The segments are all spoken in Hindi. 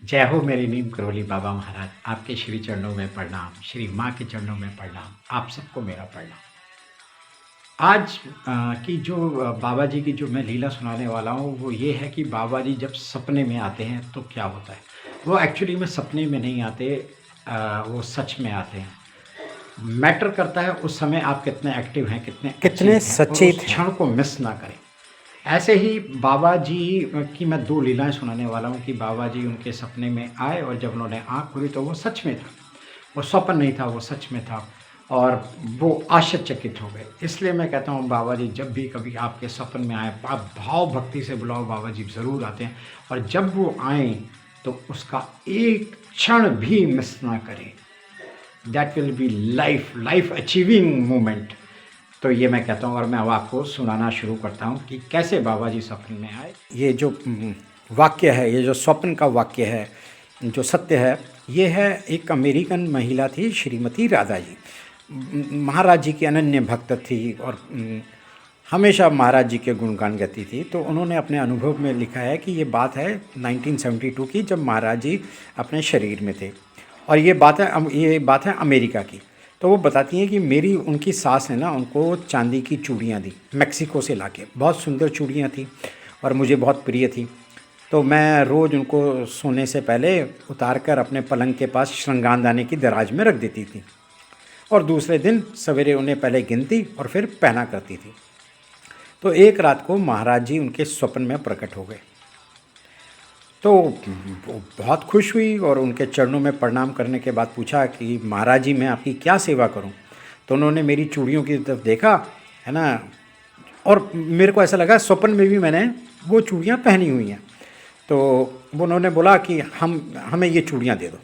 जय हो मेरी नीम करोली बाबा महाराज, आपके श्री चरणों में प्रणाम, श्री माँ के चरणों में प्रणाम, आप सबको मेरा प्रणाम। आज की जो बाबा जी की जो मैं लीला सुनाने वाला हूँ, वो ये है कि बाबा जी जब सपने में आते हैं तो क्या होता है। वो एक्चुअली में सपने में नहीं आते, वो सच में आते हैं। मैटर करता है उस समय आप कितने एक्टिव हैं, कितने कितने अचेत हैं और सचेत उस हैं। क्षण को मिस ना करें। ऐसे ही बाबा जी की मैं 2 लीलाएँ सुनाने वाला हूँ कि बाबा जी उनके सपने में आए और जब उन्होंने आँख खोली तो वो सच में था। वो स्वप्न नहीं था, वो सच में था और वो आश्चर्यचकित हो गए। इसलिए मैं कहता हूँ बाबा जी जब भी कभी आपके सपन में आएँ, आप भाव भक्ति से बुलाओ, बाबा जी ज़रूर आते हैं और जब वो आएँ तो उसका एक क्षण भी मिस ना करें। That will be life achieving moment. तो ये मैं कहता हूँ और मैं अब आपको सुनाना शुरू करता हूँ कि कैसे बाबा जी सपने में आए। ये जो वाक्य है, ये जो स्वप्न का वाक्य है, जो सत्य है, ये है एक अमेरिकन महिला थी, श्रीमती राधा जी। महाराज जी की अनन्य भक्त थी और हमेशा महाराज जी के गुणगान गाती थी। तो उन्होंने अपने अनुभव में लिखा है कि ये बात है 1972 की, जब महाराज जी अपने शरीर में थे। और ये बात है अमेरिका की। तो वो बताती हैं कि मेरी उनकी सास ने ना उनको चांदी की चूड़ियाँ दी मैक्सिको से लाके। बहुत सुंदर चूड़ियाँ थी और मुझे बहुत प्रिय थी। तो मैं रोज़ उनको सोने से पहले उतार कर अपने पलंग के पास श्रृंगारदानी की दराज में रख देती थी और दूसरे दिन सवेरे उन्हें पहले गिनती और फिर पहना करती थी। तो एक रात को महाराज जी उनके स्वप्न में प्रकट हो गए। तो वो बहुत खुश हुई और उनके चरणों में प्रणाम करने के बाद पूछा कि महाराज जी, मैं आपकी क्या सेवा करूं। तो उन्होंने मेरी चूड़ियों की तरफ देखा, है ना, और मेरे को ऐसा लगा स्वप्न में भी मैंने वो चूड़ियां पहनी हुई हैं। तो वो उन्होंने बोला कि हमें ये चूड़ियां दे दो।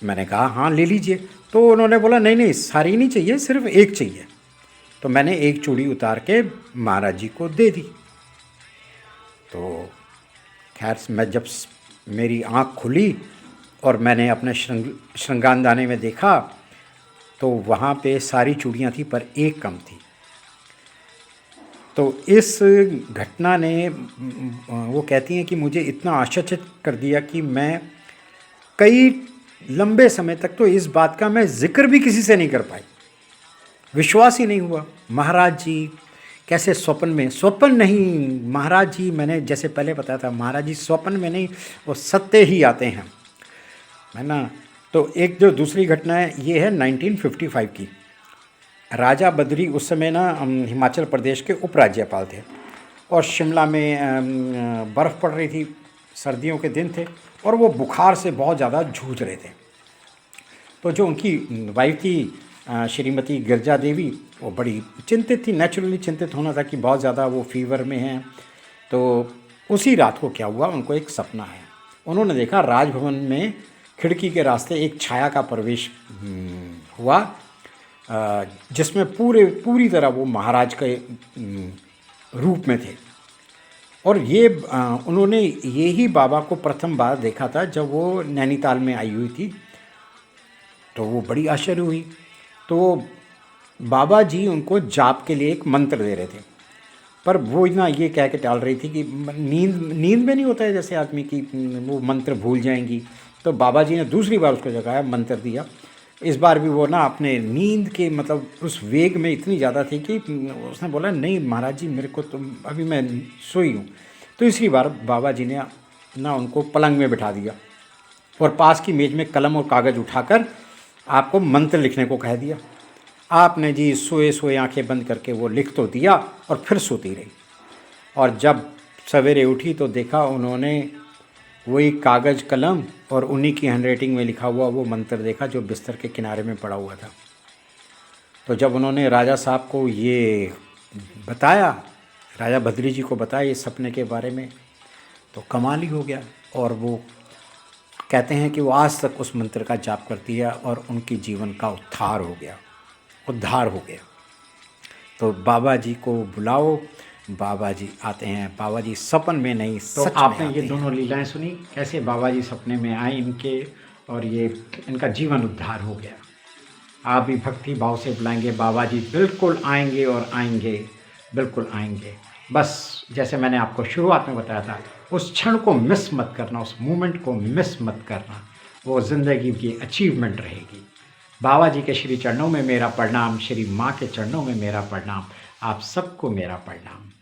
मैंने कहा हाँ ले लीजिए। तो उन्होंने बोला नहीं नहीं, सारी नहीं चाहिए, सिर्फ एक चाहिए। तो मैंने एक चूड़ी उतार के महाराज जी को दे दी। तो खैर मैं जब मेरी आँख खुली और मैंने अपने श्रृंगारदाने में देखा तो वहाँ पे सारी चूड़ियाँ थी पर एक कम थी। तो इस घटना ने वो कहती हैं कि मुझे इतना आश्चर्यचकित कर दिया कि मैं कई लंबे समय तक तो इस बात का मैं जिक्र भी किसी से नहीं कर पाई। विश्वास ही नहीं हुआ। महाराज जी कैसे स्वप्न नहीं, महाराज जी, मैंने जैसे पहले बताया था, महाराज जी स्वप्न में नहीं, वो सत्य ही आते हैं, है ना। तो एक जो दूसरी घटना है ये है 1955 की। राजा बद्री उस समय ना हिमाचल प्रदेश के उपराज्यपाल थे और शिमला में बर्फ़ पड़ रही थी, सर्दियों के दिन थे और वो बुखार से बहुत ज़्यादा जूझ रहे थे। तो जो उनकी वाइफ थी श्रीमती गिरजा देवी, वो बड़ी चिंतित थी। नेचुरली चिंतित होना था कि बहुत ज़्यादा वो फीवर में हैं। तो उसी रात को क्या हुआ, उनको एक सपना आया। उन्होंने देखा राजभवन में खिड़की के रास्ते एक छाया का प्रवेश हुआ, जिसमें पूरी तरह वो महाराज के रूप में थे। और ये उन्होंने ये ही बाबा को प्रथम बार देखा था जब वो नैनीताल में आई हुई थी। तो वो बड़ी आश्चर्य हुई। तो बाबा जी उनको जाप के लिए एक मंत्र दे रहे थे, पर वो ना ये कह के टाल रही थी कि नींद में नहीं होता है जैसे आदमी की, वो मंत्र भूल जाएंगी। तो बाबा जी ने दूसरी बार उसको जगाया, मंत्र दिया। इस बार भी वो ना अपने नींद के मतलब उस वेग में इतनी ज़्यादा थी कि उसने बोला नहीं महाराज जी, मेरे को तो अभी मैं सोई हूँ। तो तीसरी बार बाबा जी ने ना उनको पलंग में बिठा दिया और पास की मेज़ में कलम और कागज़ उठाकर आपको मंत्र लिखने को कह दिया। आपने जी सोए सोए आंखें बंद करके वो लिख तो दिया और फिर सोती रही। और जब सवेरे उठी तो देखा उन्होंने वही कागज़ कलम और उन्हीं की हैंडराइटिंग में लिखा हुआ वो मंत्र देखा जो बिस्तर के किनारे में पड़ा हुआ था। तो जब उन्होंने राजा साहब को ये बताया, राजा भद्री जी को बताया ये सपने के बारे में, तो कमाल ही हो गया। और वो कहते हैं कि वो आज तक उस मंत्र का जाप करती है और उनकी जीवन का उद्धार हो गया। तो बाबा जी को बुलाओ, बाबा जी आते हैं। बाबा जी सपन में नहीं, तो सच में आपने आते ये हैं। दोनों लीलाएँ सुनी, कैसे बाबा जी सपने में आए इनके और ये इनका जीवन उद्धार हो गया। आप भी भक्ति भाव से बुलाएंगे, बाबा जी बिल्कुल आएंगे और आएंगे, बिल्कुल आएंगे। बस जैसे मैंने आपको शुरुआत में बताया था, उस क्षण को मिस मत करना, उस मोमेंट को मिस मत करना, वो ज़िंदगी की अचीवमेंट रहेगी। बाबा जी के श्री चरणों में मेरा प्रणाम, श्री माँ के चरणों में मेरा प्रणाम, आप सबको मेरा प्रणाम।